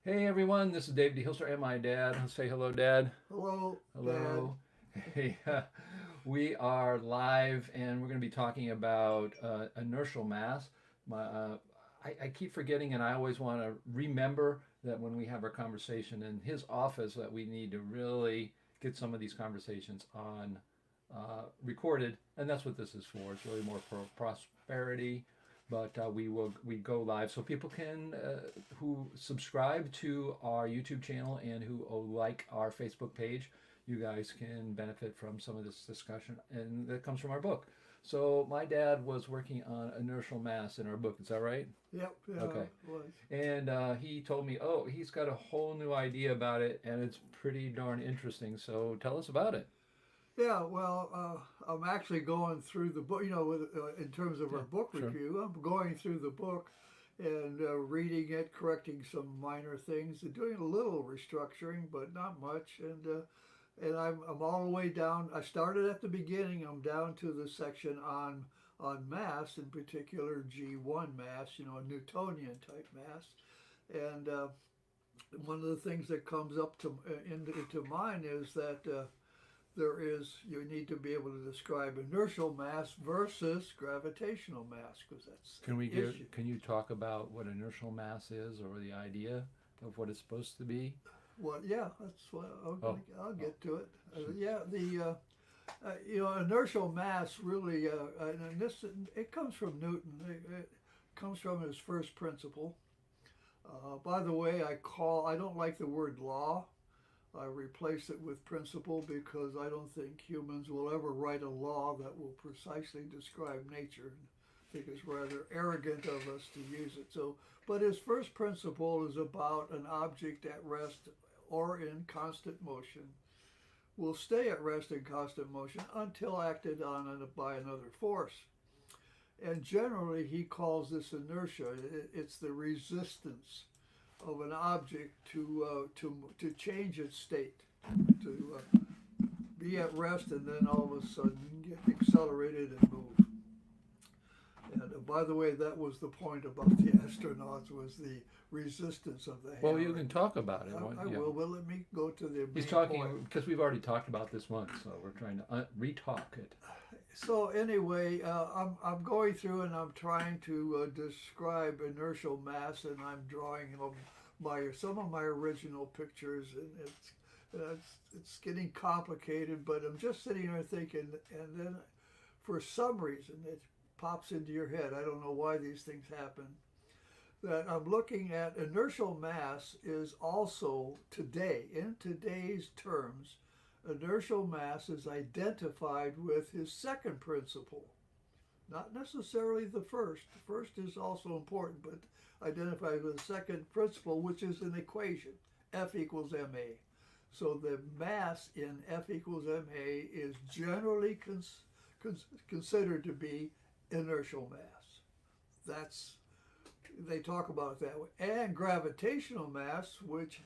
Hey everyone, this is David Hilster and my dad. Say hello, Dad. Hello, Dad. Hello. Hey, we are live and we're going to be talking about inertial mass. I keep forgetting, and I always want to remember that when we have our conversation in his office, that we need to really get some of these conversations on recorded, and that's what this is for. It's really more for prosperity, but we go live so people can who subscribe to our YouTube channel and who like our Facebook page. You guys can benefit from some of this discussion, and that comes from our book. So my dad was working on inertial mass in our book. Is that right? Yep, Okay. it was. And he told me, oh, he's got a whole new idea about it, and it's pretty darn interesting. So tell us about it. Yeah, well, I'm actually going through the book, in terms of Yeah, our book sure. review. I'm going through the book and reading it, correcting some minor things, and doing a little restructuring, but not much. And I'm all the way down. I started at the beginning. I'm down to the section on mass, in particular G1 mass, a Newtonian type mass. And one of the things that comes up into mind is that you need to be able to describe inertial mass versus gravitational mass, because that's Can we the issue. get? Can you talk about what inertial mass is, or the idea of what it's supposed to be? Well, yeah, that's what Oh, I'll oh, get to it. so- Yeah, the inertial mass really, and this it comes from Newton. It comes from his first principle. By the way, I don't like the word law. I replace it with principle because I don't think humans will ever write a law that will precisely describe nature. I think it's rather arrogant of us to use it. So, but his first principle is about an object at rest or in constant motion will stay at rest in constant motion until acted on by another force. And generally, he calls this inertia. It's the resistance of an object to change its state, to be at rest and then all of a sudden get accelerated and move. And by the way, that was the point about the astronauts, was the resistance of the well, you hammering. can talk about it. I Yeah. will, but let me go to the He's main point. talking because we've already talked about this once, so we're trying to re-talk it. So anyway, I'm going through and I'm trying to describe inertial mass, and I'm drawing some of my original pictures, and it's getting complicated. But I'm just sitting there thinking, and then for some reason it pops into your head. I don't know why these things happen. That I'm looking at inertial mass is also today, in today's terms, inertial mass is identified with his second principle. Not necessarily the first. The first is also important, but identified with the second principle, which is an equation, F equals ma. So the mass in F equals ma is generally considered to be inertial mass. That's They talk about it that way. And gravitational mass, which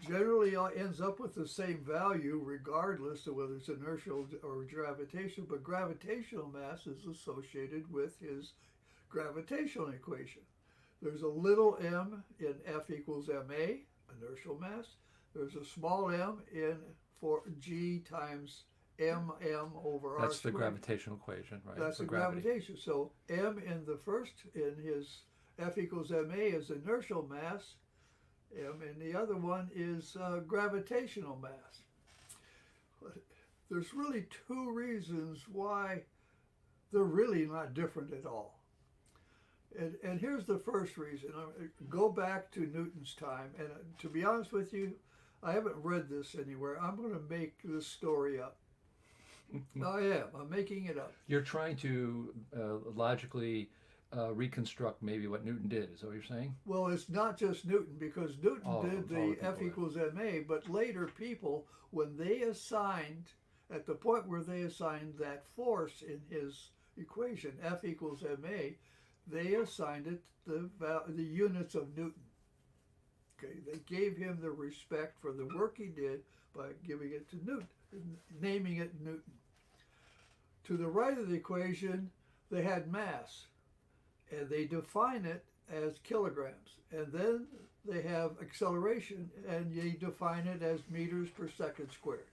generally ends up with the same value regardless of whether it's inertial or gravitational, but gravitational mass is associated with his gravitational equation. There's a little m in F equals ma, inertial mass. There's a small m in for g times over r That's the squared. gravitational equation, right? That's For the gravity. gravitation. So m in his F equals ma is inertial mass, and the other one is gravitational mass. There's really two reasons why they're really not different at all. And here's the first reason. Go back to Newton's time, and to be honest with you, I haven't read this anywhere. I'm going to make this story up. I am. I'm making it up. You're trying to logically reconstruct maybe what Newton did. Is that what you're saying? Well, it's not just Newton, because Newton did All the the people F there. equals ma, but later people, when they assigned, at the point where they assigned that force in his equation, F equals ma, they assigned it the units of Newton. Okay, they gave him the respect for the work he did by giving it to Newton, naming it Newton. To the right of the equation, they had mass, and they define it as kilograms. And then they have acceleration, and they define it as meters per second squared.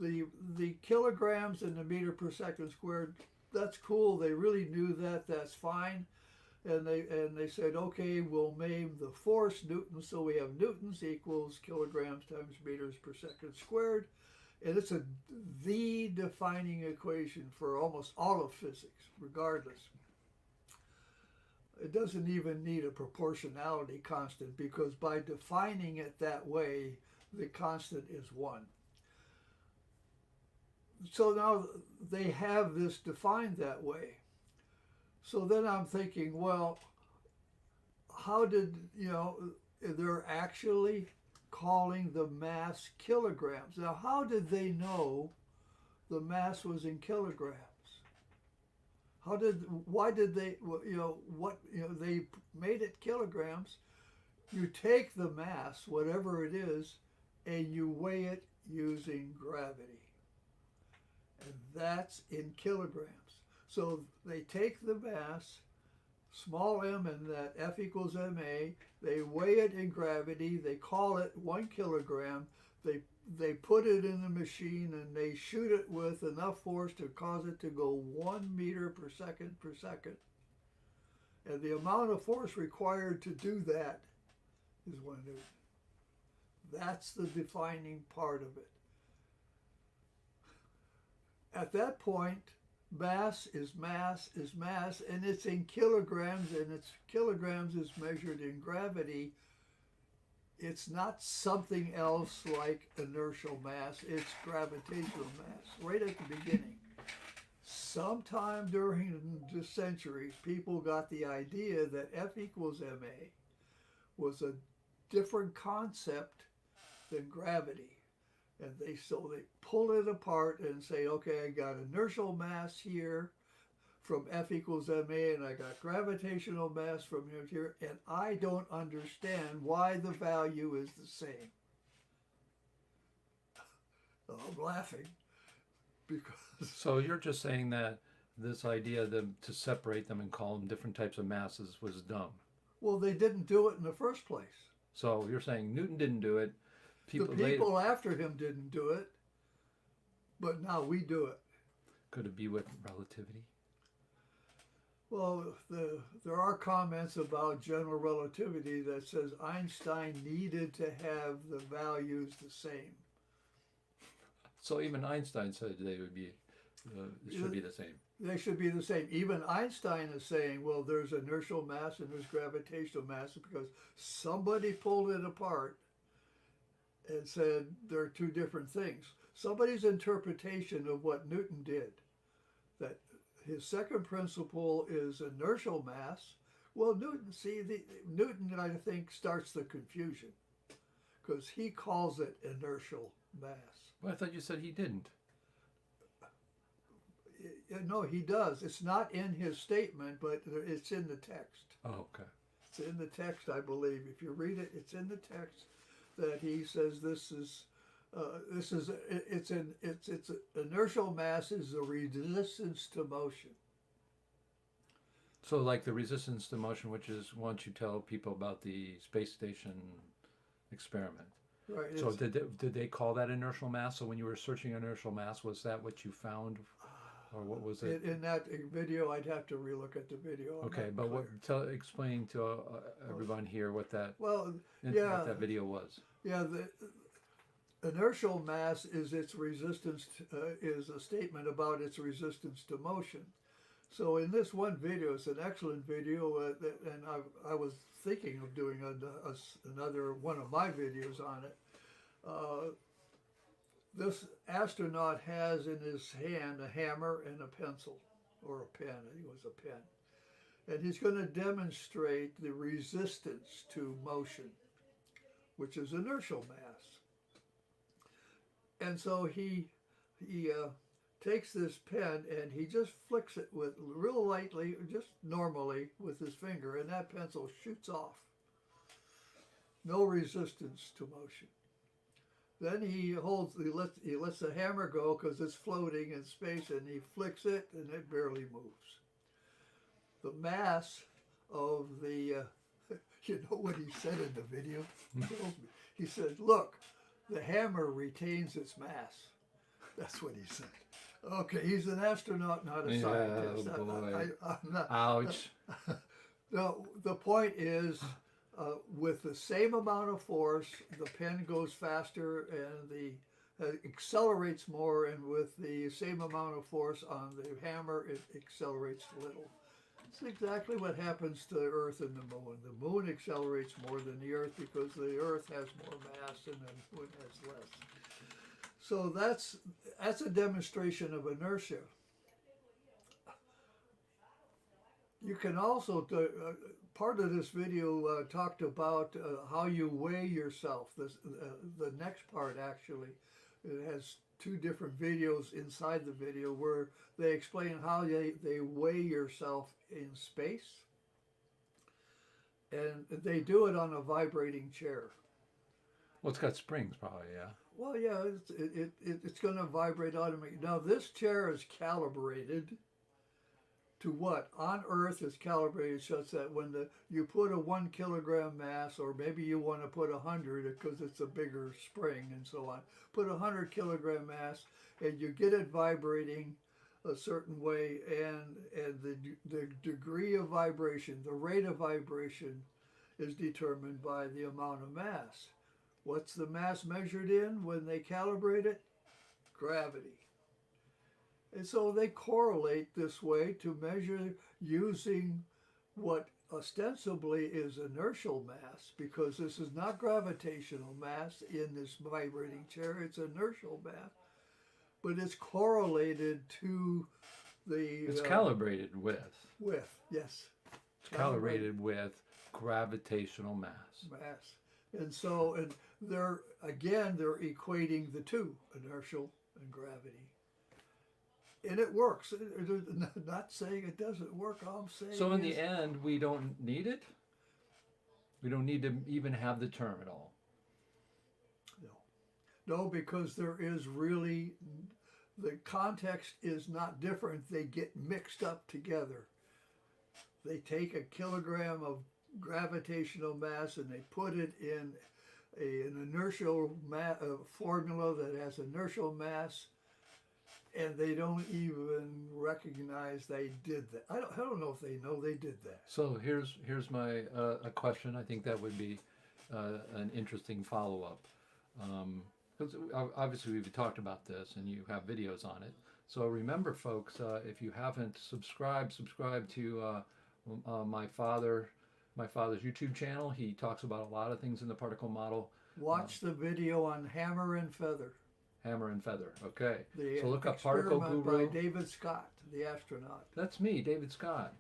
The kilograms and the meter per second squared, that's cool. They really knew that. That's fine. And they said, okay, we'll name the force Newton. So we have newtons equals kilograms times meters per second squared. And it's the defining equation for almost all of physics, regardless. It doesn't even need a proportionality constant, because by defining it that way, the constant is 1. So now they have this defined that way. So then I'm thinking, well, how did, they're actually calling the mass kilograms. Now, how did they know the mass was in kilograms? Why did they, they made it kilograms. You take the mass, whatever it is, and you weigh it using gravity. And that's in kilograms. So they take the mass, small m, and that F equals ma, they weigh it in gravity, they call it 1 kilogram, they put it in the machine, and they shoot it with enough force to cause it to go 1 meter per second per second. And the amount of force required to do that is 1 Newton. That's the defining part of it. At that point, mass is mass is mass, and it's in kilograms, and it's kilograms is measured in gravity. It's not something else like inertial mass, it's gravitational mass, right at the beginning. Sometime during the centuries, people got the idea that F equals ma was a different concept than gravity. And they pull it apart and say, okay, I got inertial mass here from F equals ma, and I got gravitational mass from here, and I don't understand why the value is the same. I'm laughing because... So you're just saying that this idea to separate them and call them different types of masses was dumb. Well, they didn't do it in the first place. So you're saying Newton didn't do it. The people after him didn't do it, but now we do it. Could it be with relativity? Well, there are comments about general relativity that says Einstein needed to have the values the same. So even Einstein said they would be, should be the same. They should be the same. Even Einstein is saying, well, there's inertial mass and there's gravitational mass because somebody pulled it apart and said they're two different things. Somebody's interpretation of what Newton did, that his second principle is inertial mass. Well, Newton, I think, starts the confusion because he calls it inertial mass. Well, I thought you said he didn't. No, he does. It's not in his statement, but it's in the text. Oh, okay. It's in the text, I believe. If you read it, it's in the text that he says it's inertial mass is the resistance to motion. So like the resistance to motion, which is once you tell people about the space station experiment. Right. So did they call that inertial mass? So when you were searching inertial mass, was that what you found? Or what was it? In that video, I'd have to relook at the video. Okay, but explain to everyone here what that what that video was. Yeah, the inertial mass is its resistance is a statement about its resistance to motion. So in this one video, it's an excellent video, and I was thinking of doing another one of my videos on it. This astronaut has in his hand a hammer and a pencil, or a pen, I think it was a pen. And he's going to demonstrate the resistance to motion, which is inertial mass. And so he takes this pen and he just flicks it with real lightly, just normally with his finger, and that pencil shoots off. No resistance to motion. Then he lets the hammer go because it's floating in space, and he flicks it and it barely moves. The mass of the You know what he said in the video? He told me. He said, "Look, the hammer retains its mass." That's what he said. Okay, he's an astronaut, not a scientist. Oh boy. I'm not. Ouch. No, the point is, with the same amount of force, the pen goes faster and the accelerates more, and with the same amount of force on the hammer, it accelerates little. It's exactly what happens to the Earth and the Moon. The Moon accelerates more than the Earth because the Earth has more mass and the Moon has less. So that's a demonstration of inertia. You can also, part of this video talked about how you weigh yourself. The next part actually, it has two different videos inside the video where they explain how they weigh yourself in space. And they do it on a vibrating chair. Well, it's got springs probably, yeah. Well, yeah, it's going to vibrate automatically. Now, this chair is calibrated to what? On Earth, it's calibrated such that when you put a 1 kilogram mass, or maybe you want to put 100 because it's a bigger spring and so on, put 100 kilogram mass and you get it vibrating a certain way, and the degree of vibration, the rate of vibration is determined by the amount of mass. What's the mass measured in when they calibrate it? Gravity. And so they correlate this way to measure using what ostensibly is inertial mass, because this is not gravitational mass in this vibrating chair, it's inertial mass, but it's correlated to the... It's calibrated with. With, yes. It's calibrated with gravitational mass. Mass. And so, and they're equating the two, inertial and gravity. And it works. Not saying it doesn't work. All I'm saying So in the end, we don't need it? We don't need to even have the term at all? No, because there is really, the context is not different. They get mixed up together. They take a kilogram of gravitational mass and they put it in an inertial formula that has inertial mass, and they don't even recognize they did that. I don't know if they know they did that. So here's my a question. I think that would be an interesting follow-up. Because obviously we've talked about this and you have videos on it. So remember, folks, if you haven't subscribe to my father's YouTube channel. He talks about a lot of things in the particle model. Watch the video on hammer and feather. Hammer and feather. Okay. The So look up Particle Guru. by David Scott, the astronaut. That's me, David Scott.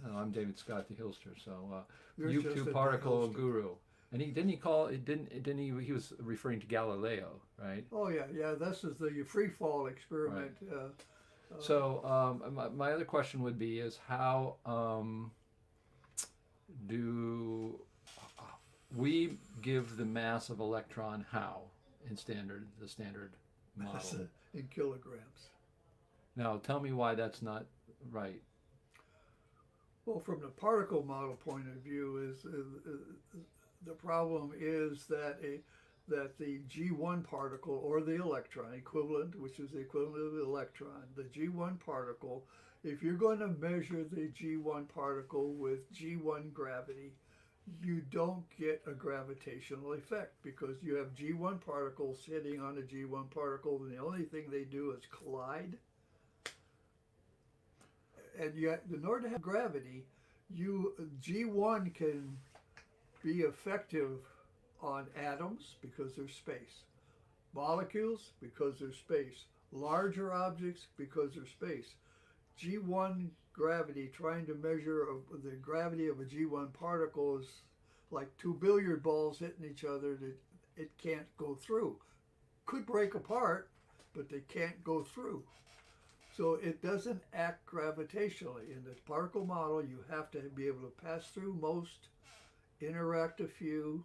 No, I'm David Scott, the Hilster. So You're just YouTube a Particle Hilster. Guru. And he was referring to Galileo, right? Oh yeah. This is the free fall experiment. Right. So my other question would be is how do we give the mass of electron how in the standard model? In kilograms. Now tell me why that's not right. Well, from the particle model point of view, is the problem is that the G1 particle, or the electron equivalent, which is the equivalent of the electron, the G1 particle, if you're going to measure the G1 particle with G1 gravity, you don't get a gravitational effect because you have G1 particles hitting on a G1 particle, and the only thing they do is collide. And yet, in order to have gravity, G1 can be effective on atoms because there's space, molecules because there's space, larger objects because there's space. G1 gravity, trying to measure the gravity of a G1 particle, is like two billiard balls hitting each other that it can't go through. Could break apart, but they can't go through. So it doesn't act gravitationally. In the particle model, you have to be able to pass through most, interact a few,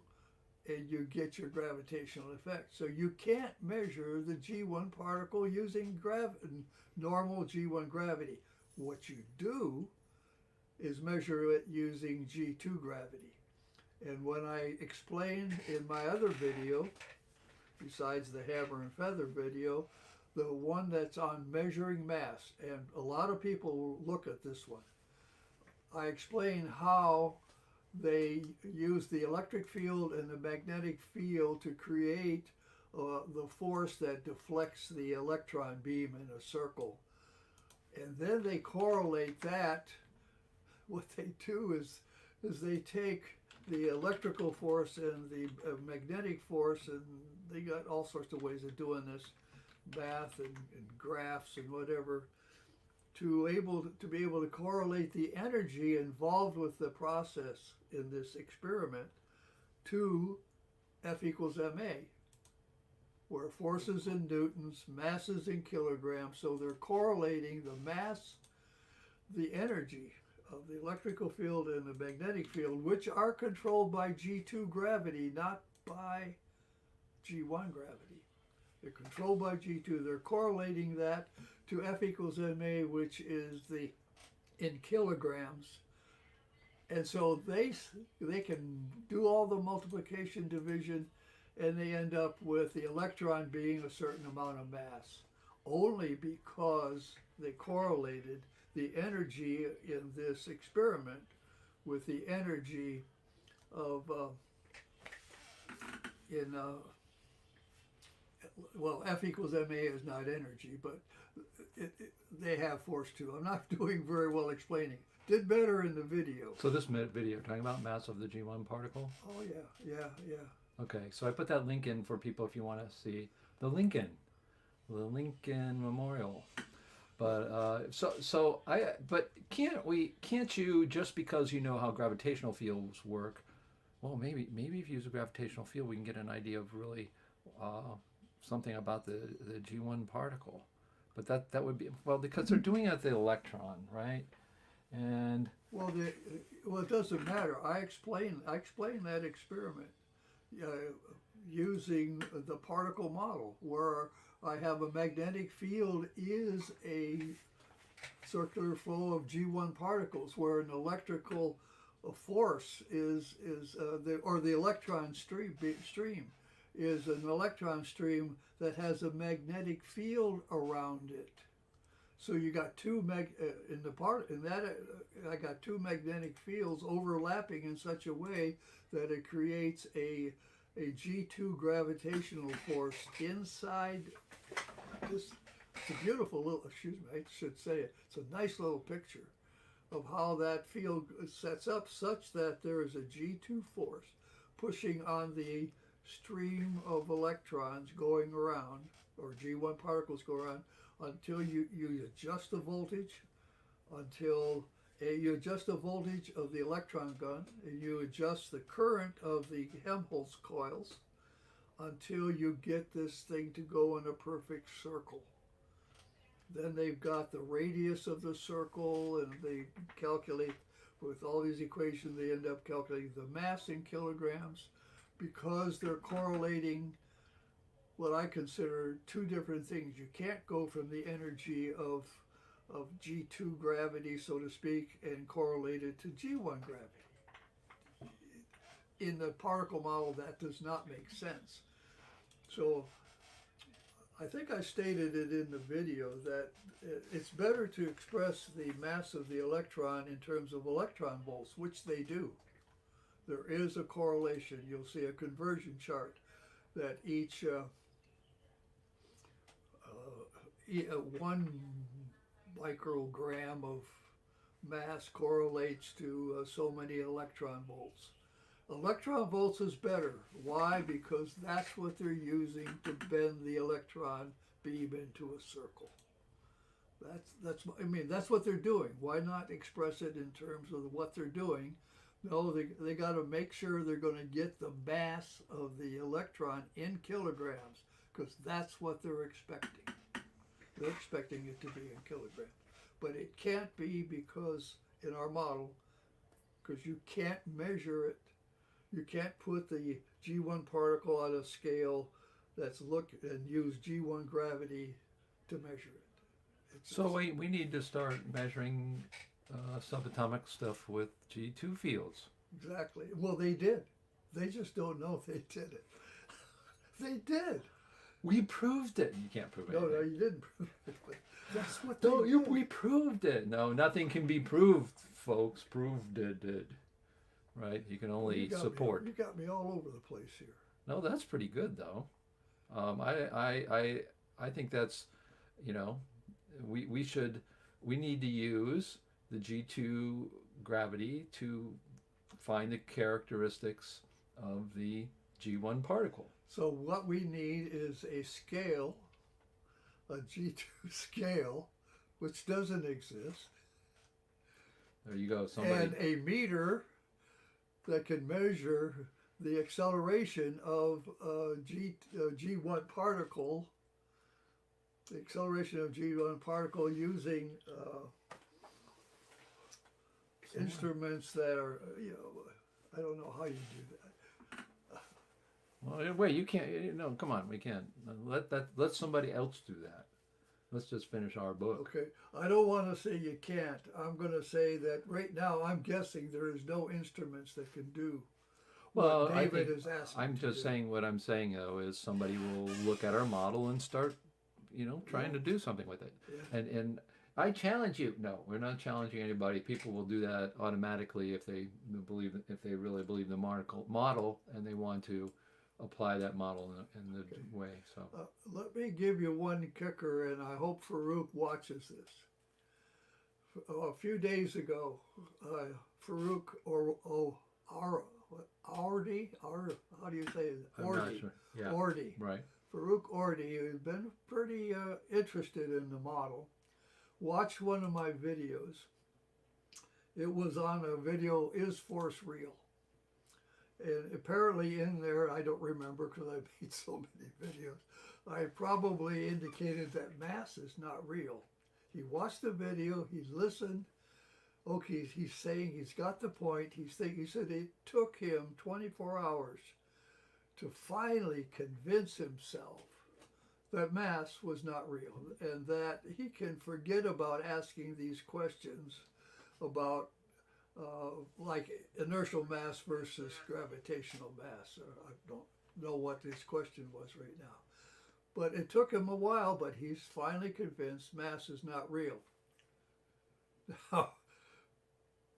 and you get your gravitational effect. So you can't measure the G1 particle using normal G1 gravity. What you do is measure it using G2 gravity. And when I explained in my other video, besides the hammer and feather video, the one that's on measuring mass, and a lot of people will look at this one. I explain how they use the electric field and the magnetic field to create the force that deflects the electron beam in a circle. And then they correlate that. What they do is they take the electrical force and the magnetic force, and they got all sorts of ways of doing this, math and graphs and whatever, to be able to correlate the energy involved with the process in this experiment to F equals ma, where forces in newtons, masses in kilograms. So they're correlating the mass, the energy of the electrical field and the magnetic field, which are controlled by G2 gravity, not by G1 gravity. They're controlled by G2. They're correlating that to F equals ma, which is in kilograms. And so they can do all the multiplication, division, and they end up with the electron being a certain amount of mass, only because they correlated the energy in this experiment with the energy of F equals ma is not energy, but they have force too. I'm not doing very well explaining. Did better in the video. So this video talking about mass of the G1 particle? Oh yeah. Okay, so I put that link in for people if you want to see the Lincoln Memorial. But but can't you, just because you know how gravitational fields work, well, maybe if you use a gravitational field, we can get an idea of really something about the G1 particle. But that would be, well, because they're doing it at the electron, right? And well, it doesn't matter. I explain that experiment using the particle model, where I have a magnetic field is a circular flow of G1 particles, where an electrical force is the electron stream is an electron stream that has a magnetic field around it. So you got I got two magnetic fields overlapping in such a way that it creates a G2 gravitational force inside this. It's a beautiful little, excuse me, I should say it. It's a nice little picture of how that field sets up such that there is a G2 force pushing on the stream of electrons going around, or G1 particles go around, until you adjust the voltage, you adjust the voltage of the electron gun, and you adjust the current of the Helmholtz coils until you get this thing to go in a perfect circle. Then they've got the radius of the circle, and they calculate with all these equations. They end up calculating the mass in kilograms, because they're correlating what I consider two different things. You can't go from the energy of G2 gravity, so to speak, and correlate it to G1 gravity. In the particle model, that does not make sense. So I think I stated it in the video that it's better to express the mass of the electron in terms of electron volts, which they do. There is a correlation. You'll see a conversion chart that each 1 microgram of mass correlates to so many electron volts. Electron volts is better. Why? Because that's what they're using to bend the electron beam into a circle. That's what they're doing. Why not express it in terms of what they're doing? No, they got to make sure they're going to get the mass of the electron in kilograms, because that's what they're expecting. They're expecting it to be in kilograms. But it can't be, because in our model, because you can't measure it. You can't put the G1 particle on a scale and use G1 gravity to measure it. So we need to start measuring subatomic stuff with G2 fields. exactly. Well, they did. They just don't know if they did it. They did. We proved it. You can't prove No, anything. no, you didn't prove it, but that's what No, they you, did. we proved it. No, nothing can be proved, folks. Proved it. Right? You can Well, only support. you got me all over the place here. No, that's pretty good though. I think that's, you know, we should, we need to use the G2 gravity to find the characteristics of the G1 particle. So what we need is a scale, a G2 scale, which doesn't exist, There you go. Somebody. and a meter that can measure the acceleration of G1 particle, the acceleration of G1 particle using instruments that are, I don't know how you do that. Well, wait, you can't. No, come on, we can't. Let somebody else do that. Let's just finish our book. Okay, I don't want to say you can't. I'm going to say that right now I'm guessing there is no instruments that can do Well, what I David think is asking. I'm to just do. saying what I'm saying though is somebody will look at our model and start, trying to do something with it. Yeah. And I challenge you. No, we're not challenging anybody. People will do that automatically if they really believe the model and they want to apply that model in the way. So Let me give you one kicker, and I hope Farouk watches this. A few days ago, Farouk Ordi, how do you say it? I'm not sure. Yeah. Ordi. Right. Farouk Ordi, who's been pretty interested in the model, watched one of my videos. It was on a video, Is Force Real? And apparently in there, I don't remember because I've made so many videos, I probably indicated that mass is not real. He watched the video, he listened. Okay, he's saying he's got the point. He said it took him 24 hours to finally convince himself that mass was not real and that he can forget about asking these questions about like inertial mass versus gravitational mass. I don't know what this question was right now. But it took him a while, but he's finally convinced mass is not real. Now,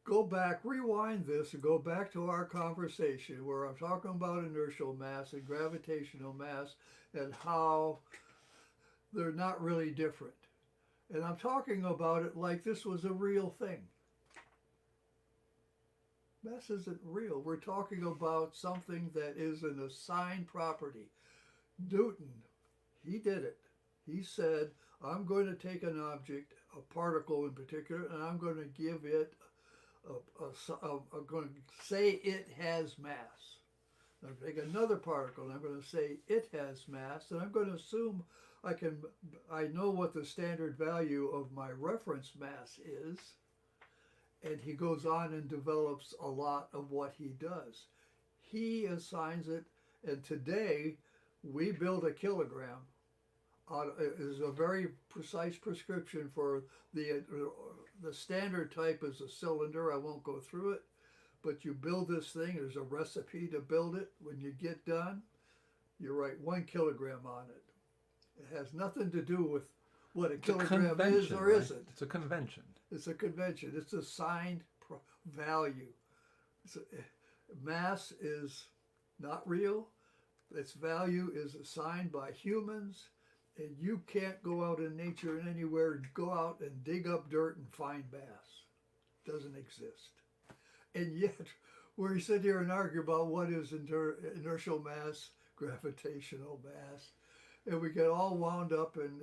go back, rewind this, and go back to our conversation where I'm talking about inertial mass and gravitational mass and how they're not really different. And I'm talking about it like this was a real thing. Mass isn't real. We're talking about something that is an assigned property. Newton, he did it. He said, I'm going to take an object, a particle in particular, and I'm going to give it, I'm going to say it has mass. I'm going to take another particle, and I'm going to say it has mass, and I'm going to assume I know what the standard value of my reference mass is. And he goes on and develops a lot of what he does. He assigns it, and today we build a kilogram. It is a very precise prescription for the standard type is a cylinder. I won't go through it, but you build this thing. There's a recipe to build it. When you get done, you write 1 kilogram on it. It has nothing to do with what a kilogram is or right? isn't. It's a convention. It's a convention. It's a signed value. Mass is not real. Its value is assigned by humans, and you can't go out in nature and anywhere, go out and dig up dirt and find mass. It doesn't exist. And yet, we sit here and argue about what is inertial mass, gravitational mass, and we get all wound up in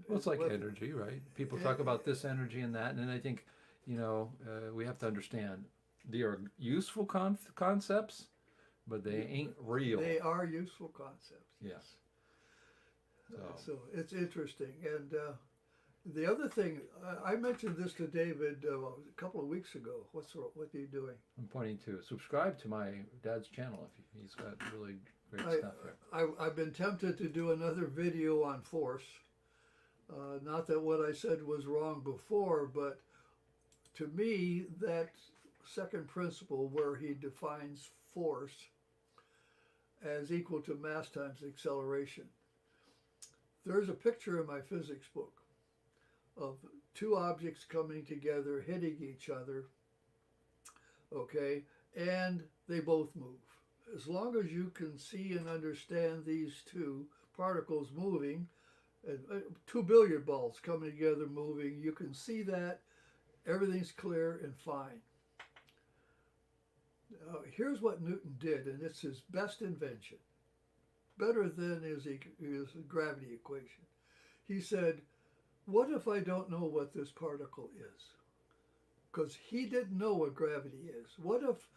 Well, it's like energy, right? People talk about this energy and that, and I think, we have to understand they are useful concepts, but they ain't real. They are useful concepts. Yes. So it's interesting. And the other thing, I mentioned this to David a couple of weeks ago. What are you doing? I'm pointing to subscribe to my dad's channel. If he's got really great stuff there. I've been tempted to do another video on force. Not that what I said was wrong before, but to me that second principle where he defines force as equal to mass times acceleration. There's a picture in my physics book of two objects coming together, hitting each other, okay, and they both move. As long as you can see and understand these two particles moving, and two billiard balls coming together moving, you can see that everything's clear and fine. Here's what Newton did, and it's his best invention, better than his gravity equation. He said, what if I don't know what this particle is? Because he didn't know what gravity is. What if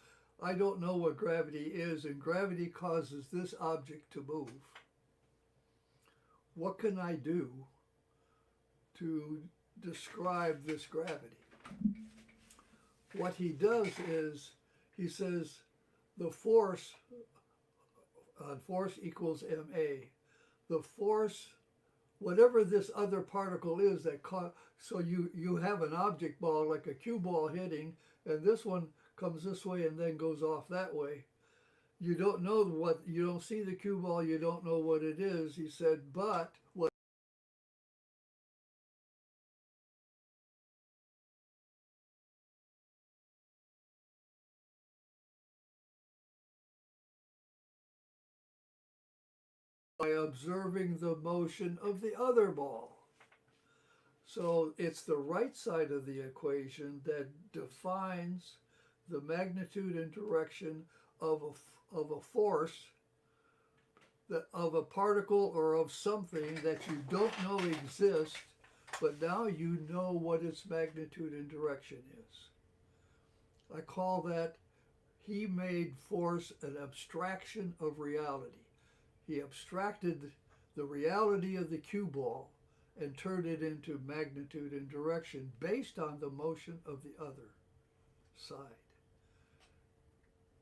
I don't know what gravity is and gravity causes this object to move? What can I do to describe this gravity? What he does is he says the force equals ma. The force, whatever this other particle is that so you have an object ball like a cue ball hitting, and this one comes this way and then goes off that way. You don't know what, you don't see the cue ball, you don't know what it is. He said, but what by observing the motion of the other ball. So it's the right side of the equation that defines the magnitude and direction of a force, of a particle or of something that you don't know exists, but now you know what its magnitude and direction is. I call that, he made force an abstraction of reality. He abstracted the reality of the cue ball and turned it into magnitude and direction based on the motion of the other side.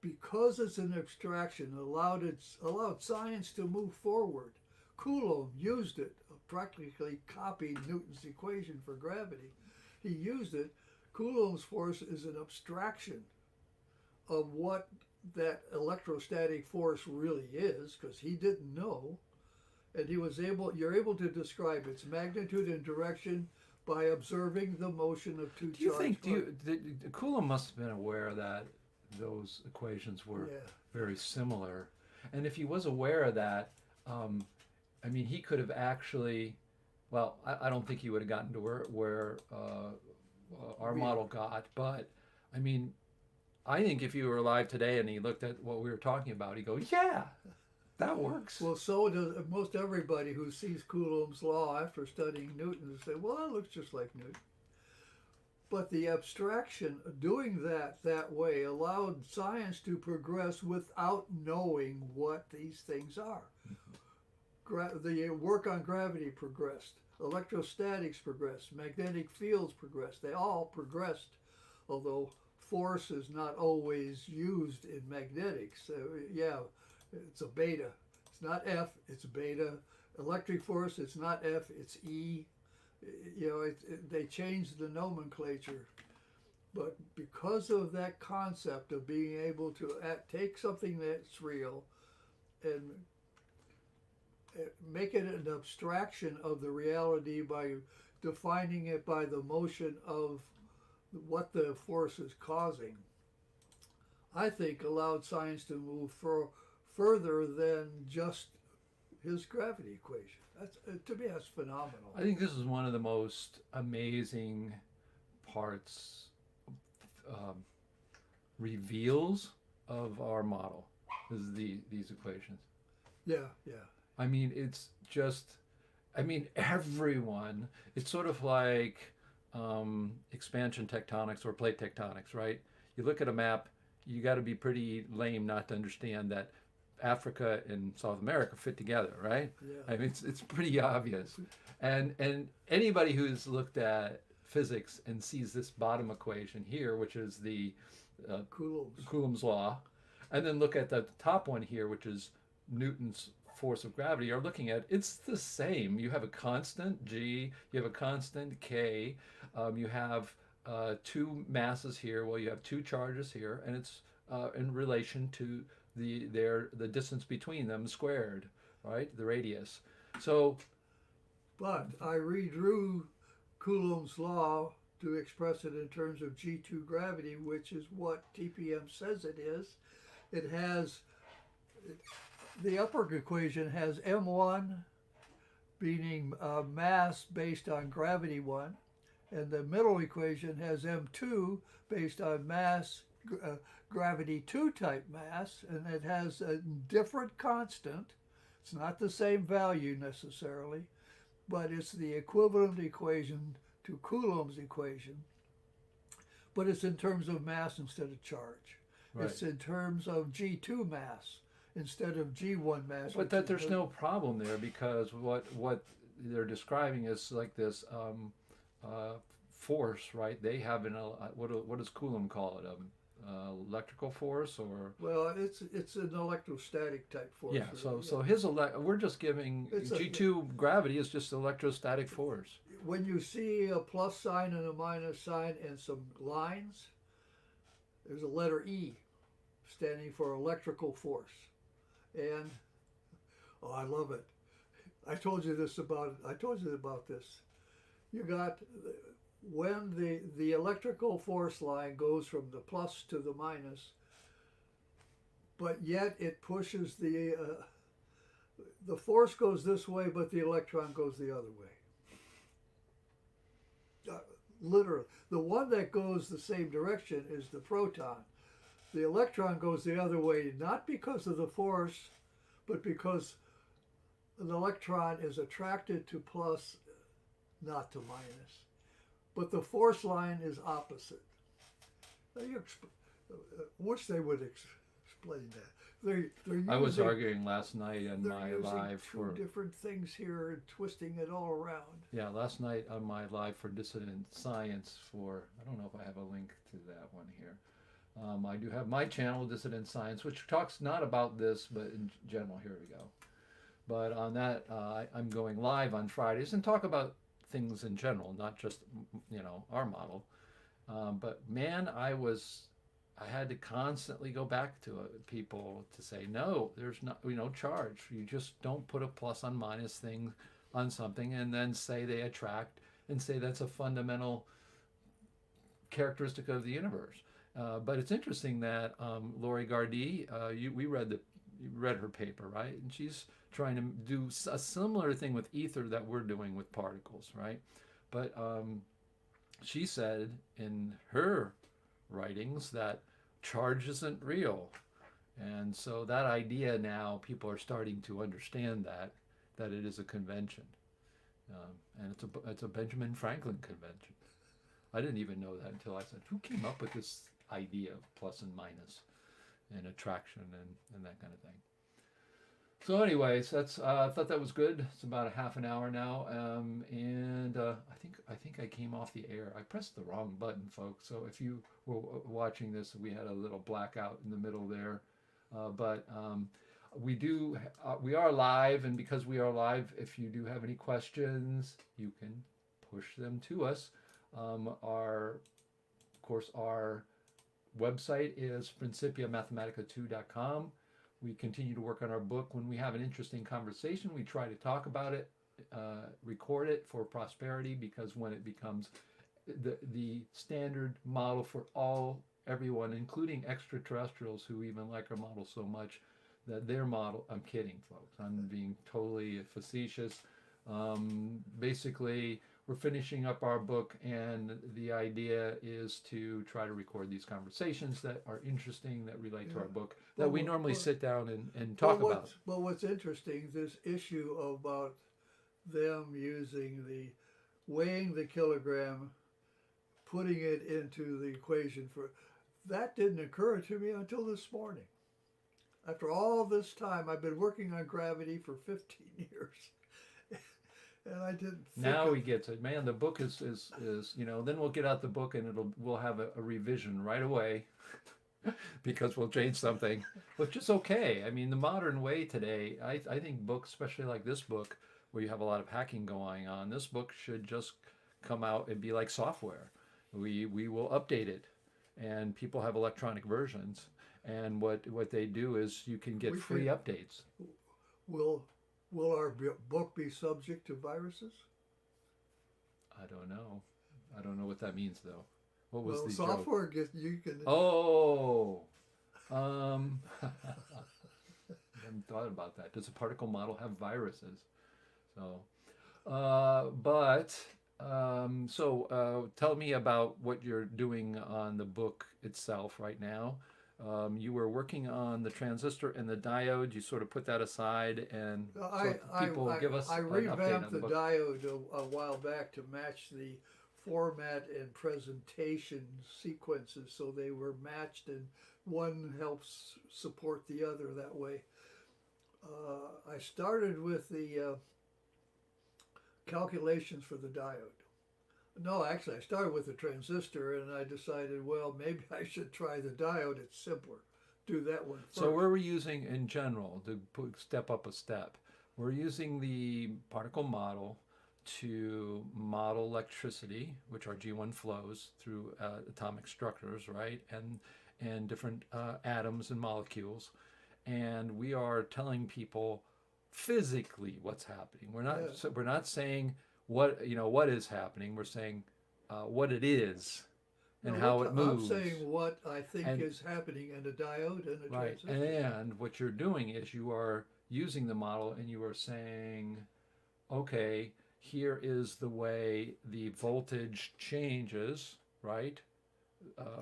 Because it's an abstraction, allowed science to move forward. Coulomb used it, practically copied Newton's equation for gravity. He used it. Coulomb's force is an abstraction of what that electrostatic force really is, because he didn't know, and you're able to describe its magnitude and direction by observing the motion of two charged particles. Coulomb must have been aware that those equations were very similar, and if he was aware of that, I mean, he could have actually, well, I don't think he would have gotten to where our model got, but I mean, I think if you were alive today and he looked at what we were talking about, he'd go, yeah, that works. Well, so does most everybody who sees Coulomb's law after studying Newton say, well, that looks just like Newton. But the abstraction, doing that way, allowed science to progress without knowing what these things are. The work on gravity progressed. Electrostatics progressed. Magnetic fields progressed. They all progressed, although force is not always used in magnetics. Yeah, it's a beta. It's not F, it's beta. Electric force, it's not F, it's E. You know, they changed the nomenclature. But because of that concept of being able to take something that's real and make it an abstraction of the reality by defining it by the motion of what the force is causing, I think allowed science to move further than just his gravity equation. To me, that's phenomenal. I think this is one of the most amazing parts, reveals of our model, is these equations. Yeah. I mean, it's just, I mean, everyone, it's sort of like expansion tectonics or plate tectonics, right? You look at a map, you got to be pretty lame not to understand that Africa and South America fit together, right? Yeah. I mean, it's pretty obvious. And anybody who's looked at physics and sees this bottom equation here, which is the Coulomb's law, and then look at the top one here, which is Newton's force of gravity, are looking at, it's the same. You have a constant G, you have a constant K, you have two masses here. Well, you have two charges here, and it's in relation to the distance between them squared, right? The radius. So But I redrew Coulomb's law to express it in terms of G2 gravity, which is what TPM says it is. It has, the upper equation has M1 being mass based on gravity 1, and the middle equation has M2 based on mass, gravity 2 type mass, and it has a different constant. It's not the same value necessarily, but it's the equivalent equation to Coulomb's equation, but it's in terms of mass instead of charge. right. It's in terms of G2 mass instead of G1 mass. But that there's no problem there, because what they're describing is like this force, right? They have what does Coulomb call it? Electrical force, or Well, it's an electrostatic type force. yeah. So his we're just giving G2 gravity is just electrostatic force. When you see a plus sign and a minus sign and some lines, there's a letter E standing for electrical force. And oh, I love it. I told you about this. You got, when the electrical force line goes from the plus to the minus, but yet it pushes the force goes this way, but the electron goes the other way. Literally, the one that goes the same direction is the proton. The electron goes the other way, not because of the force, but because an electron is attracted to plus, not to minus. But the force line is opposite. Wish they would explain that. I was arguing last night on my live for different things here and twisting it all around. Yeah, last night on my live for Dissident Science I don't know if I have a link to that one here. I do have my channel, Dissident Science, which talks not about this, but in general. Here we go. But on that, I'm going live on Fridays and talk about things in general, not just, our model. But man, I had to constantly go back to people to say, no, there's not, charge. You just don't put a plus on minus thing on something and then say they attract and say that's a fundamental characteristic of the universe. But it's interesting that Lori Gardy, you read her paper, right? And she's trying to do a similar thing with ether that we're doing with particles, right? But she said in her writings that charge isn't real. And so that idea now, people are starting to understand that it is a convention. And it's a Benjamin Franklin convention. I didn't even know that until I said, who came up with this idea of plus and minus and attraction and that kind of thing? So anyways, that's I thought that was good. It's about a half an hour now, and I think I came off the air. I pressed the wrong button, folks. So if you were watching this, we had a little blackout in the middle there, but we are live, and because we are live, if you do have any questions, you can push them to us. Of course, our website is principiamathematica2.com. We continue to work on our book. When we have an interesting conversation, we try to talk about it, record it for prosperity, because when it becomes the standard model for everyone, including extraterrestrials who even like our model so much, that their model, I'm kidding, folks. I'm being totally facetious. Basically, we're finishing up our book, and the idea is to try to record these conversations that are interesting, that relate to our book, that we normally sit down and talk about. But what's interesting, this issue about them using weighing the kilogram, putting it into the equation that didn't occur to me until this morning. After all this time, I've been working on gravity for 15 years. And I didn't think now we get to, man, the book is then we'll get out the book and we'll have a revision right away because we'll change something, which is okay. I mean, the modern way today, I think books, especially like this book, where you have a lot of hacking going on, this book should just come out and be like software. we will update it, and people have electronic versions. And what they do is you can get We free can, updates. will will our book be subject to viruses? I don't know. I don't know what that means though. What was Well, the joke? software gets you can. Oh, I haven't thought about that. Does a particle model have viruses? So, tell me about what you're doing on the book itself right now. You were working on the transistor and the diode. You sort of put that aside, and so people give us I an update revamped on the the book. diode a while back to match the format and presentation sequences, so they were matched, and one helps support the other that way. I started with the calculations for the diode. No, actually, I started with the transistor, and I decided, well, maybe I should try the diode. It's simpler. Do that one first. So we're using, in general, to step up a step, we're using the particle model to model electricity, which are G1 flows through atomic structures, right? And different atoms and molecules. And we are telling people physically what's happening. Yeah. We're not saying what is happening. We're saying what it is and No, how it I'm moves. saying what I think And is happening in a diode and a right. transistor. And what you're doing is you are using the model and you are saying, okay, here is the way the voltage changes, right?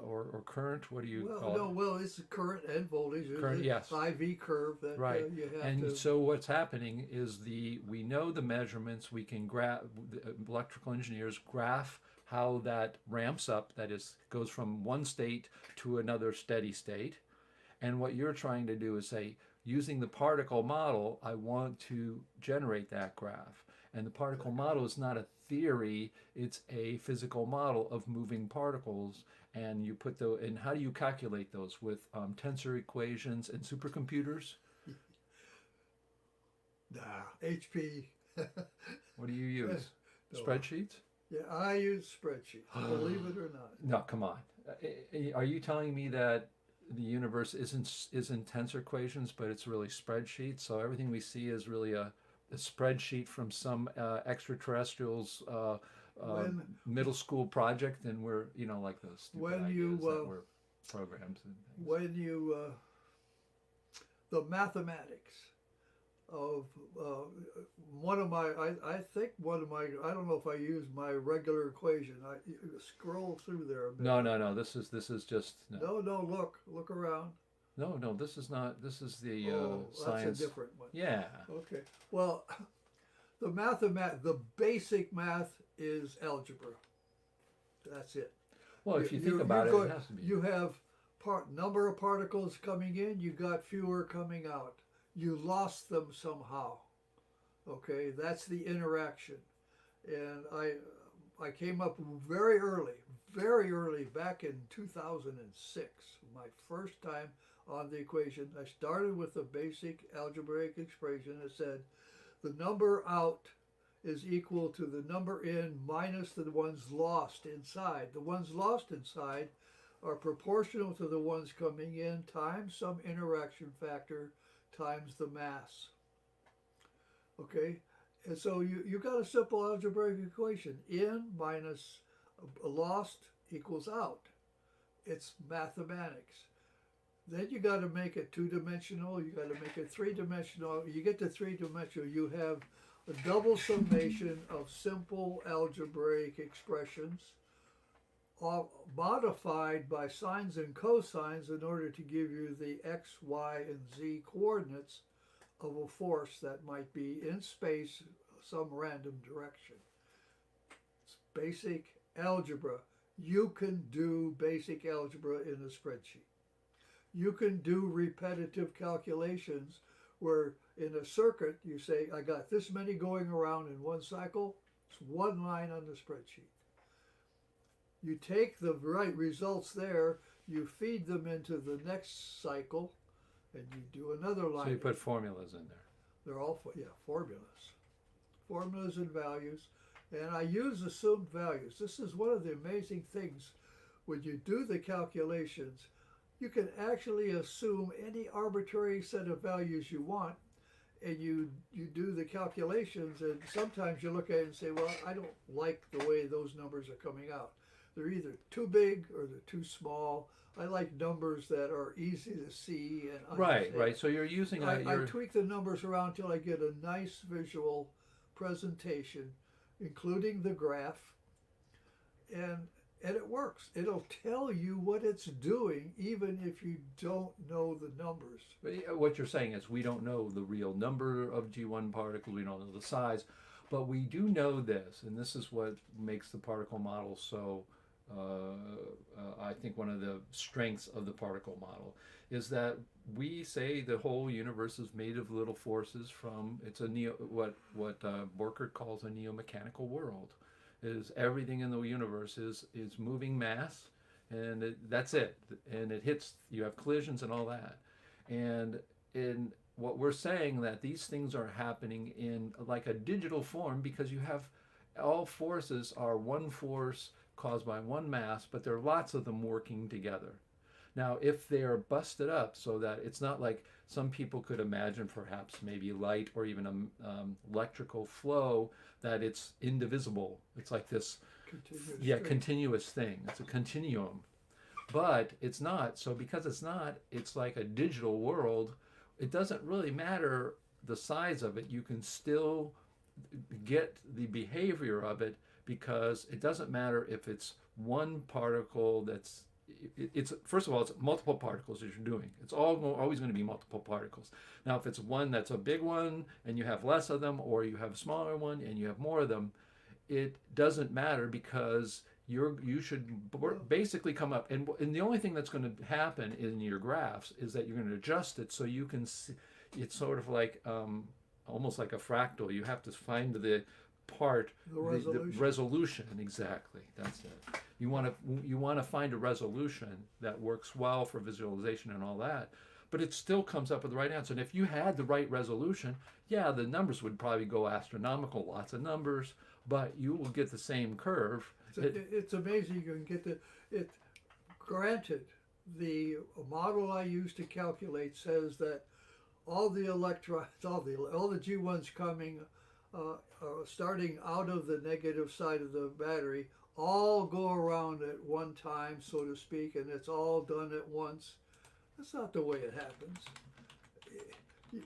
Or current, what do you Well, call no, it? well, it's the current and voltage. Current, It's yes. the IV curve that Right. you have And to. so what's happening is we know the measurements, we can electrical engineers graph how that ramps up, that is, goes from one state to another steady state. And what you're trying to do is say, using the particle model, I want to generate that graph. And the particle model is not a theory, it's a physical model of moving particles. And and how do you calculate those? With tensor equations and supercomputers? Nah, HP. What do you use? No. Spreadsheets? Yeah, I use spreadsheets, believe it or not. No, come on. Are you telling me that the universe isn't tensor equations, but it's really spreadsheets? So everything we see is really a spreadsheet from some extraterrestrials When middle school project, and we're like those stupid when ideas you that were programs and things. when you the mathematics of one of my I think one of my I don't know if I used my regular equation. I scroll through there a bit. No. This is just No, look around. No. This is not. This is the science. That's a different one. Yeah. Okay. Well, the basic math is algebra. That's it. Well, if you think about it, it has to be. You have number of particles coming in. You got fewer coming out. You lost them somehow. Okay, that's the interaction. And I came up very early, back in 2006, my first time on the equation. I started with a basic algebraic expression that said the number out is equal to the number in minus the ones lost inside. The ones lost inside are proportional to the ones coming in times some interaction factor times the mass. Okay, and so you got a simple algebraic equation. In minus lost equals out. It's mathematics. Then you got to make it two-dimensional. You got to make it three-dimensional. You get to three-dimensional, you have a double summation of simple algebraic expressions modified by sines and cosines in order to give you the x, y, and z coordinates of a force that might be in space, some random direction. It's basic algebra. You can do basic algebra in a spreadsheet. You can do repetitive calculations where in a circuit you say, I got this many going around in one cycle. It's one line on the spreadsheet. You take the right results there, you feed them into the next cycle, and you do another line. So you put formulas in there. They're all formulas. Formulas and values. And I use assumed values. This is one of the amazing things. When you do the calculations, you can actually assume any arbitrary set of values you want, and you do the calculations, and sometimes you look at it and say, well, I don't like the way those numbers are coming out. They're either too big or they're too small. I like numbers that are easy to see and understand. Right. So you're using I tweak the numbers around till I get a nice visual presentation, including the graph, and it works. It'll tell you what it's doing, even if you don't know the numbers. what you're saying is we don't know the real number of G1 particles, we don't know the size, but we do know this, and this is what makes the particle model so, I think one of the strengths of the particle model is that we say the whole universe is made of little forces from, it's a what Borchert calls a neo-mechanical world. Is everything in the universe is moving mass, and that's it, and it hits, you have collisions and all that, and in what we're saying that these things are happening in like a digital form because you have all forces are one force caused by one mass, but there are lots of them working together. Now, if they are busted up so that it's not like some people could imagine, perhaps maybe light or even an electrical flow, that it's indivisible. It's like this, continuous thing. It's a continuum. But it's not. So because it's not, it's like a digital world. It doesn't really matter the size of it. You can still get the behavior of it because it doesn't matter if it's one particle that's it's first of all, it's multiple particles that you're doing. It's always going to be multiple particles. Now, if it's one that's a big one and you have less of them, or you have a smaller one and you have more of them, it doesn't matter because you should basically come up, and the only thing that's going to happen in your graphs is that you're going to adjust it so you can see. It's sort of like almost like a fractal. You have to find the resolution, exactly. That's it. You want to find a resolution that works well for visualization and all that, but it still comes up with the right answer. And if you had the right resolution, yeah, the numbers would probably go astronomical, lots of numbers, but you will get the same curve. It's amazing you can get it. Granted, the model I use to calculate says that all the electrons, all the G1s coming, starting out of the negative side of the battery, all go around at one time, so to speak, and it's all done at once. That's not the way it happens.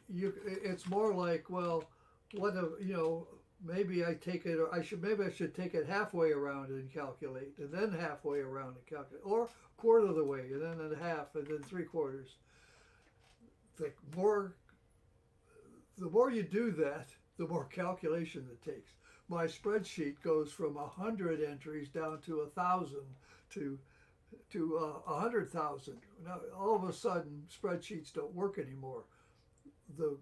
It's more like, well, maybe I take it, or maybe I should take it halfway around and calculate, and then halfway around and calculate, or a quarter of the way, and then a half, and then 3/4. The more you do that, the more calculation it takes. My spreadsheet goes from 100 entries down to 1,000 to 100,000. Now, all of a sudden, spreadsheets don't work anymore. The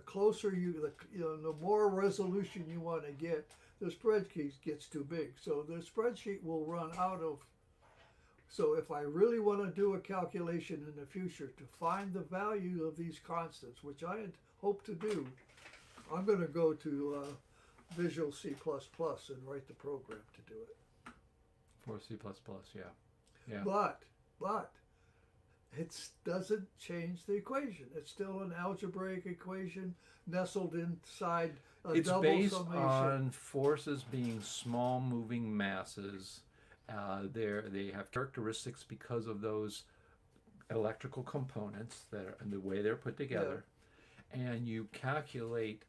closer the more resolution you want to get, the spreadsheet gets too big. So the spreadsheet will run out of. So if I really want to do a calculation in the future to find the value of these constants, which I hope to do, I'm going to go to Visual C++ and write the program to do it. For C++, yeah. But it doesn't change the equation. It's still an algebraic equation nestled inside a it's double based summation. On forces being small moving masses. They have characteristics because of those electrical components and the way they're put together. Yeah. And you calculate.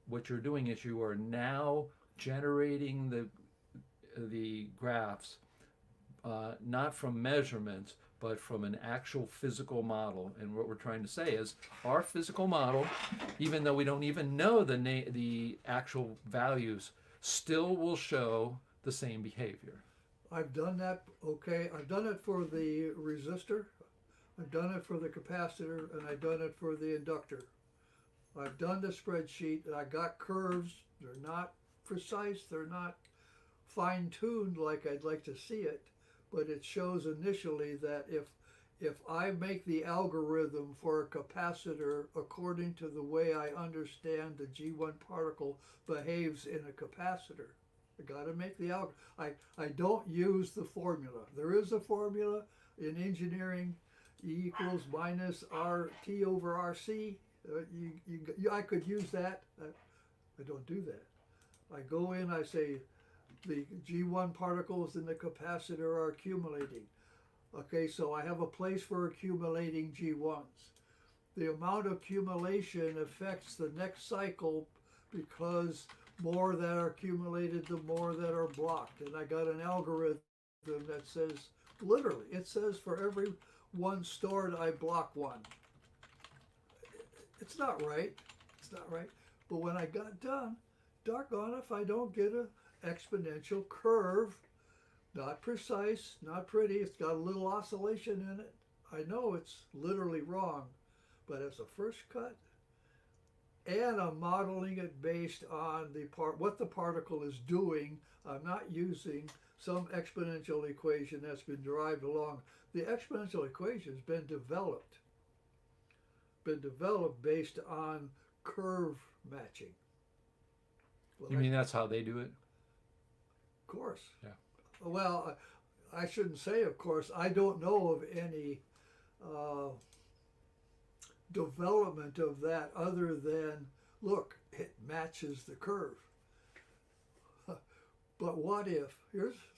What you're doing is you are now generating the graphs not from measurements, but from an actual physical model. And what we're trying to say is our physical model, even though we don't even know the actual values, still will show the same behavior. I've done that, okay. I've done it for the resistor, I've done it for the capacitor, and I've done it for the inductor. I've done the spreadsheet, and I got curves. They're not precise, they're not fine-tuned like I'd like to see it, but it shows initially that if I make the algorithm for a capacitor according to the way I understand the G1 particle behaves in a capacitor, I got to make the algorithm. I don't use the formula. There is a formula in engineering, E equals minus RT over RC. I could use that. I don't do that. I go in, I say the G1 particles in the capacitor are accumulating. Okay, so I have a place for accumulating G1s. The amount of accumulation affects the next cycle because more that are accumulated, the more that are blocked. And I got an algorithm that says, literally, it says for every one stored, I block one. It's not right. It's not right. But when I got done, doggone if I don't get an exponential curve. Not precise, not pretty. It's got a little oscillation in it. I know it's literally wrong, but as a first cut, and I'm modeling it based on what the particle is doing. I'm not using some exponential equation that's been derived along. The exponential equation has been developed based on curve matching. You mean that's how they do it? Of course. Yeah. Well, I shouldn't say of course. I don't know of any development of that other than, look, it matches the curve. But what if,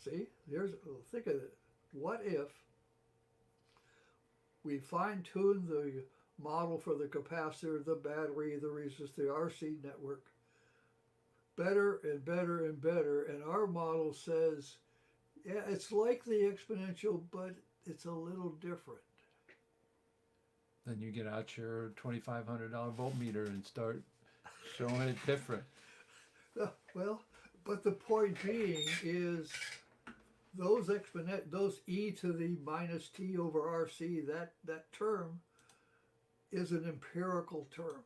think of it. What if we fine tune the model for the capacitor, the battery, the resistor, the RC network, better and better and better, and our model says, yeah, it's like the exponential, but it's a little different. Then you get out your $2,500 voltmeter and start showing it different. Well, but the point being is those e to the minus t over RC, that term is an empirical term.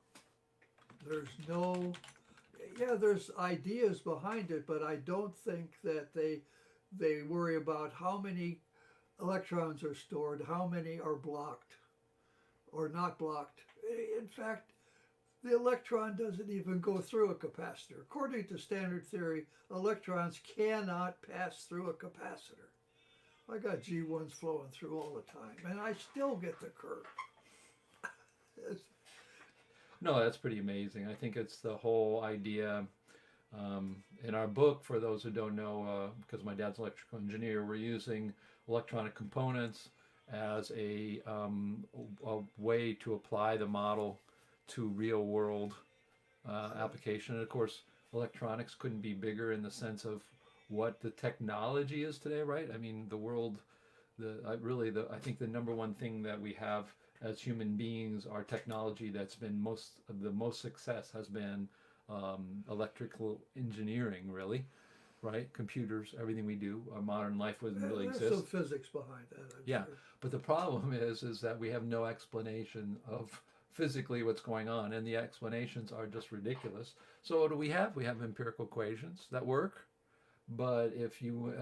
There's there's ideas behind it, but I don't think that they worry about how many electrons are stored, how many are blocked or not blocked. In fact, the electron doesn't even go through a capacitor. According to standard theory, electrons cannot pass through a capacitor. I got G1s flowing through all the time, and I still get the curve. No, that's pretty amazing. I think it's the whole idea. In our book, for those who don't know, because my dad's an electrical engineer, we're using electronic components as a way to apply the model to real world application. And of course, electronics couldn't be bigger in the sense of what the technology is today, right? I mean, the world, I think the number one thing that we have as human beings, our technology that's been the most success has been electrical engineering, really, right? Computers, everything we do, our modern life wouldn't really exist. There's some physics behind that, I'm sure. But the problem is that we have no explanation of physically what's going on, and the explanations are just ridiculous. So what do we have? We have empirical equations that work, but if you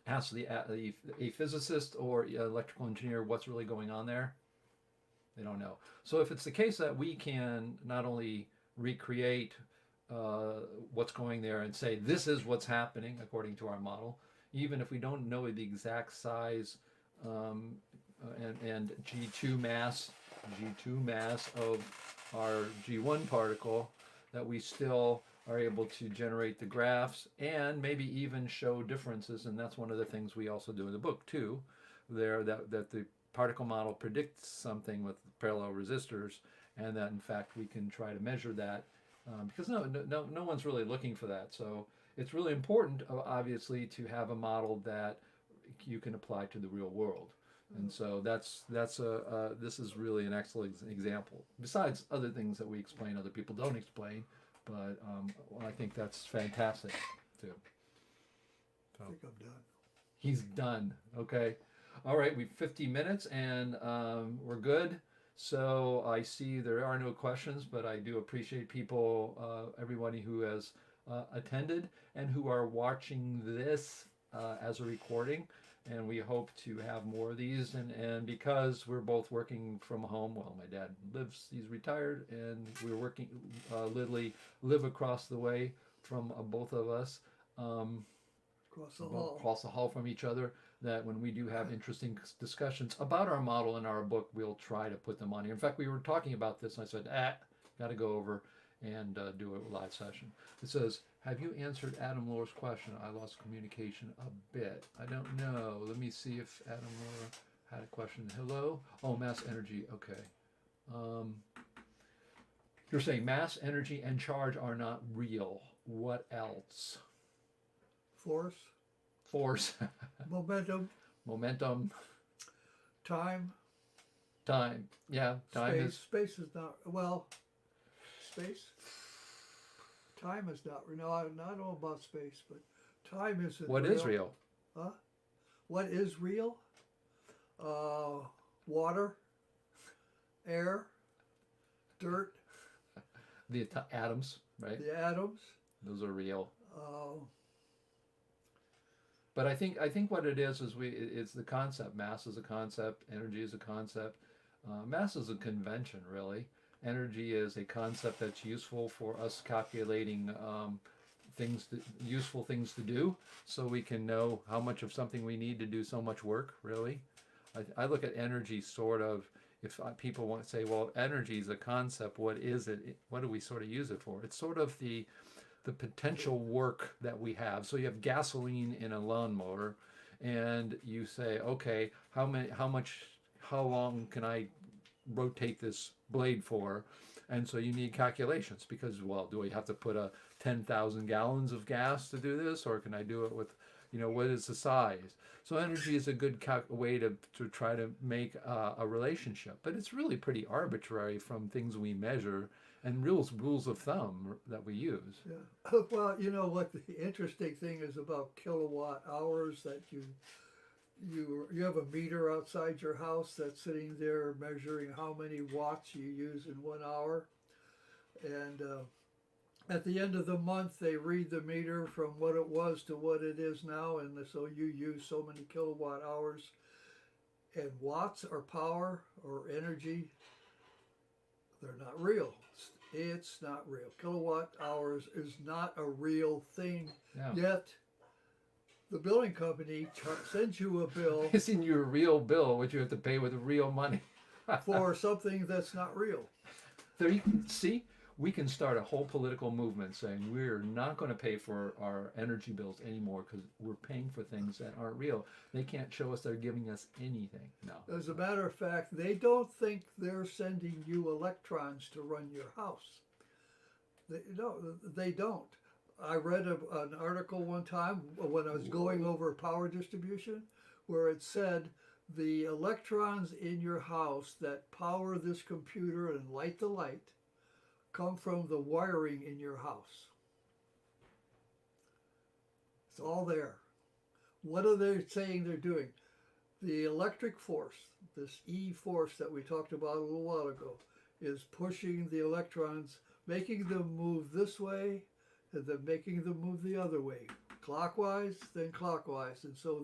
ask a physicist or electrical engineer what's really going on there, they don't know. So if it's the case that we can not only recreate what's going there and say this is what's happening according to our model, even if we don't know the exact size and G2 mass of our G1 particle, that we still are able to generate the graphs and maybe even show differences. And that's one of the things we also do in the book too, there that the particle model predicts something with parallel resistors, and that in fact we can try to measure that because no one's really looking for that. So it's really important, obviously, to have a model that you can apply to the real world. And so this is really an excellent example. Besides other things that we explain, other people don't explain, but I think that's fantastic too. So, I think I'm done. He's done. Okay. All right. We've 50 minutes and we're good. So I see there are no questions, but I do appreciate people, everybody who has attended and who are watching this as a recording. And we hope to have more of these. And because we're both working from home, well, my dad he's retired, and we're working, literally live across the way. from both of us. Um, Across the hall. across the hall from each other, that when we do have interesting discussions about our model in our book, we'll try to put them on here. In fact, we were talking about this, and I said, got to go over and do a live session. It says, have you answered Adam Lohr's question? I lost communication a bit. I don't know. Let me see if Adam Lohr had a question. Hello? Oh, mass energy. Okay. Um, you're saying mass, energy, and charge are not real. What else? Force, Force, momentum, momentum, time, time. Yeah, time space. is. Space is not, well, space? Time is not, no, I don't know about space, but time isn't What real. is real? Huh? What is real? Water, air, dirt, The atoms, right? the atoms. Those are real. Uh, But I think what it is it's the concept. Mass is a concept. Energy is a concept. Mass is a convention, really. Energy is a concept that's useful for us calculating useful things to do, so we can know how much of something we need to do so much work. Really, I look at energy sort of. If people want to say, well, energy is a concept, what is it? What do we sort of use it for? It's sort of the potential work that we have. So you have gasoline in a lawnmower, and you say, okay, how long can I rotate this blade for? And so you need calculations because, well, do I have to put a 10,000 gallons of gas to do this, or can I do it with, what is the size? So energy is a good way to try to make a relationship, but it's really pretty arbitrary from things we measure and rules of thumb that we use. yeah. Well, you know what the interesting thing is about kilowatt hours, that you have a meter outside your house that's sitting there measuring how many watts you use in 1 hour, and at the end of the month they read the meter from what it was to what it is now, and so you use so many kilowatt hours. And watts or power or energy, they're not real. It's not real. Kilowatt hours is not a real thing. Yeah. Yet the billing company sends you a bill It's in your real bill, what you have to pay with real money. for something that's not real. There you can see, we can start a whole political movement saying we're not going to pay for our energy bills anymore because we're paying for things that aren't real. They can't show us they're giving us anything. No. As a matter of fact, they don't think they're sending you electrons to run your house. No, they don't. I read an article one time when I was going over power distribution where it said the electrons in your house that power this computer and light the light come from the wiring in your house. It's all there. What are they saying they're doing? The electric force, this E force that we talked about a little while ago, is pushing the electrons, making them move this way, and then making them move the other way, clockwise, then clockwise, and so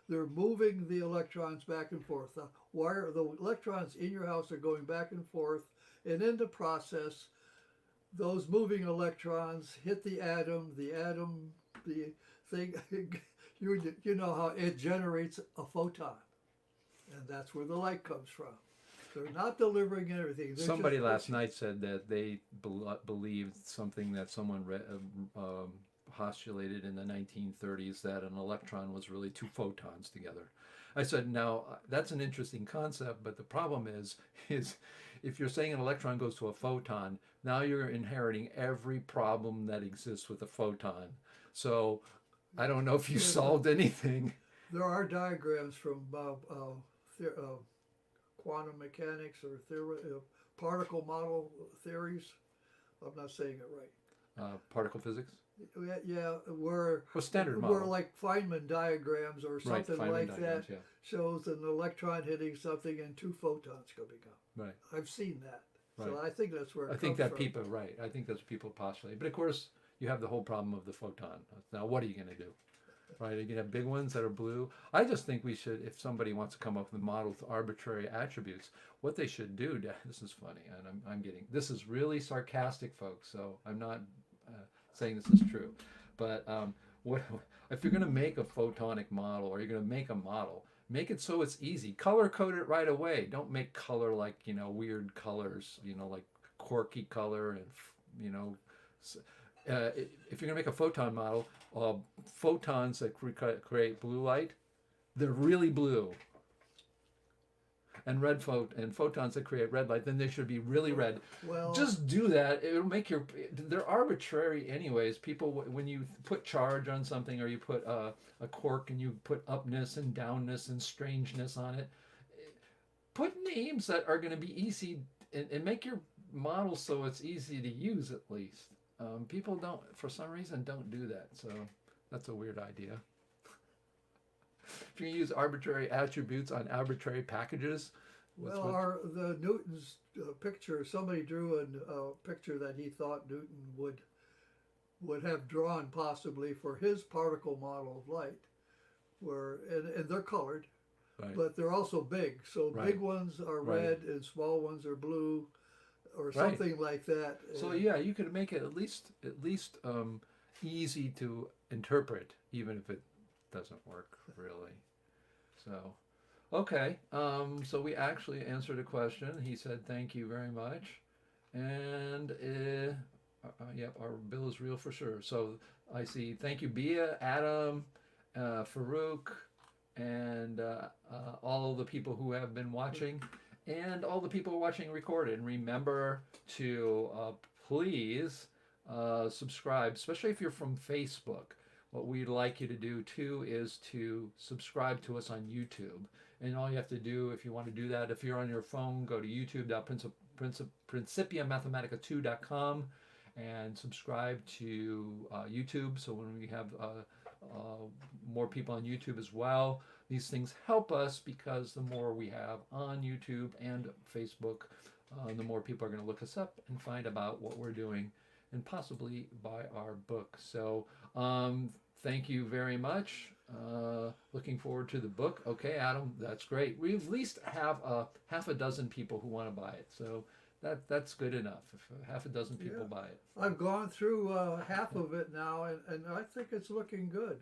they're moving the electrons back and forth. The electrons in your house are going back and forth, and in the process, those moving electrons hit the atom, the thing, you know how it generates a photon, and that's where the light comes from. They're not delivering everything. Somebody last night said that they believed something that someone postulated in the 1930s, that an electron was really two photons together. I said, now that's an interesting concept, but the problem is if you're saying an electron goes to a photon, now you're inheriting every problem that exists with a photon. So I don't know if you solved anything. There are diagrams from quantum mechanics or particle model theories. I'm not saying it right. Particle physics? Yeah, where standard model. Where like Feynman diagrams or something Feynman like diagrams, that, yeah. shows an electron hitting something and two photons coming up. Right. I've seen that. Right. So I think that's where it I think comes that from. people, right. I think that's what people postulate. But of course, you have the whole problem of the photon. Now, what are you going to do? Right? You can have big ones that are blue. I just think we should, if somebody wants to come up with a model with arbitrary attributes, what they should do, this is funny, and I'm getting, this is really sarcastic, folks, so I'm not, saying this is true. But what if you're going to make a photonic model, or you're going to make a model? Make it so it's easy. Color code it right away. Don't make color like, weird colors, like quirky color and, you know, if you're going to make a photon model, photons that create blue light, they're really blue. And and photons that create red light, then they should be really red. Well, Just do that. It'll make they're arbitrary anyways. People, when you put charge on something, or you put a quark and you put upness and downness and strangeness on it, put names that are going to be easy, and make your model so it's easy to use at least. People don't, for some reason, don't do that. So that's a weird idea. If you use arbitrary attributes on arbitrary packages, well, the Newton's picture. Somebody drew a picture that he thought Newton would have drawn possibly for his particle model of light, and they're colored, right. but they're also big. So Right. big ones are Right. red and small ones are blue, or Right. something like that. So yeah, you could make it at least easy to interpret, even if it doesn't work really. So, okay. So we actually answered a question. He said thank you very much, and yep, our bill is real for sure. So I see. Thank you, Bia, Adam, Farouk, and all of the people who have been watching, and all the people watching recorded. And remember to please subscribe, especially if you're from Facebook. What we'd like you to do too is to subscribe to us on YouTube. And all you have to do, if you want to do that, if you're on your phone, go to youtube.principiamathematica2.com and subscribe to YouTube. So when we have more people on YouTube as well, these things help us, because the more we have on YouTube and Facebook, the more people are going to look us up and find about what we're doing, and possibly buy our book. So thank you very much. Looking forward to the book. Okay, Adam, that's great. We at least have half a dozen people who want to buy it. So that's good enough. If half a dozen people buy it. I've gone through half of it now, and I think it's looking good.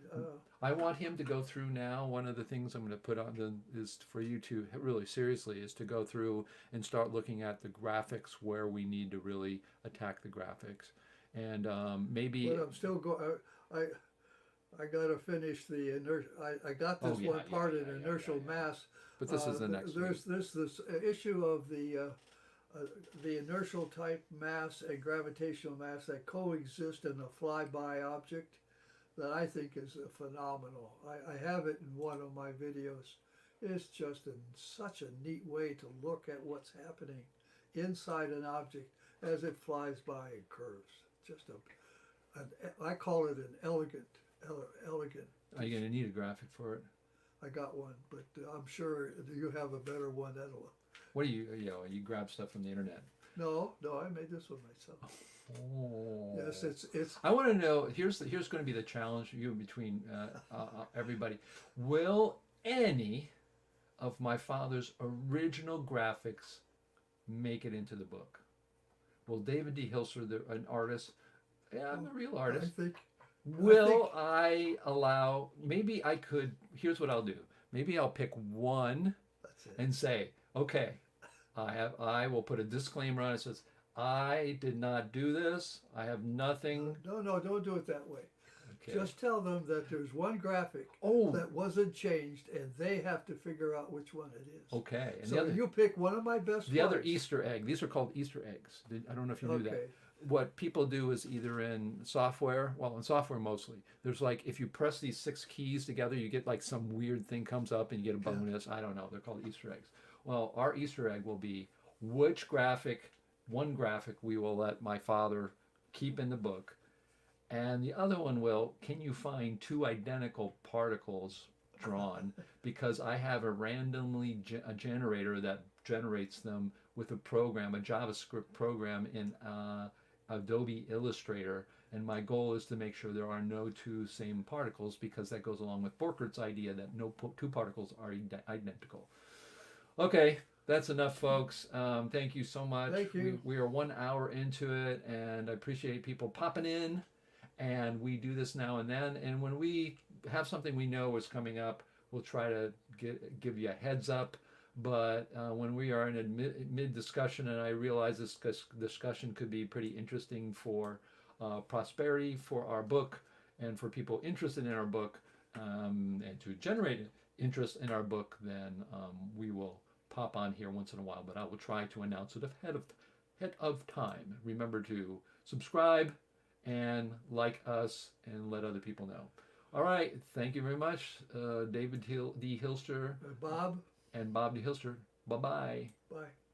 I want him to go through now. One of the things I'm going to put on is for you to really seriously is to go through and start looking at the graphics where we need to really attack the graphics. And maybe. But I'm still going. I got to finish the inertia. I got this one part in inertial mass. But this is the next. There's this issue of the inertial type mass and gravitational mass that coexist in a flyby object that I think is phenomenal. I have it in one of my videos. It's just such a neat way to look at what's happening inside an object as it flies by and curves. Just I call it an elegant. Are you going to need a graphic for it? I got one, but I'm sure you have a better one that'll. What do you grab stuff from the internet? No, I made this one myself. Oh. Yes, it's. I want to know. Here's going to be the challenge you between everybody. Will any of my father's original graphics make it into the book? Will David D. Hilster, an artist? Yeah, I'm a real artist. Will I allow? Maybe I could. Here's what I'll do. Maybe I'll pick one and say, okay, I will put a disclaimer on it. It says, I did not do this. I have nothing. No, don't do it that way. Okay. Just tell them that there's one graphic that wasn't changed, and they have to figure out which one it is. Okay. And so you pick one of my best. The other Easter egg. These are called Easter eggs. I don't know if you knew that. What people do is either in software, in software mostly, there's like, if you press these 6 keys together, you get like some weird thing comes up and you get a bonus. I don't know. They're called Easter eggs. Well, our Easter egg will be one graphic we will let my father keep in the book. And the other one will, can you find 2 identical particles drawn? Because I have a randomly a generator that generates them with a program, a JavaScript program in Adobe Illustrator, and my goal is to make sure there are no 2 same particles, because that goes along with Borchert's idea that no 2 particles are identical. Okay, that's enough, folks. Thank you so much. Thank you. We are 1 hour into it, and I appreciate people popping in. and we do this now and then. And when we have something we know is coming up, we'll try to give you a heads up. But when we are in a mid discussion, and I realize this discussion could be pretty interesting for prosperity, for our book, and for people interested in our book, and to generate interest in our book, then we will pop on here once in a while. But I will try to announce it ahead of time. Remember to subscribe and like us and let other people know. All right. Thank you very much, David D. Hilster Bob? and Bob D. Hilster. Bye-bye. Bye.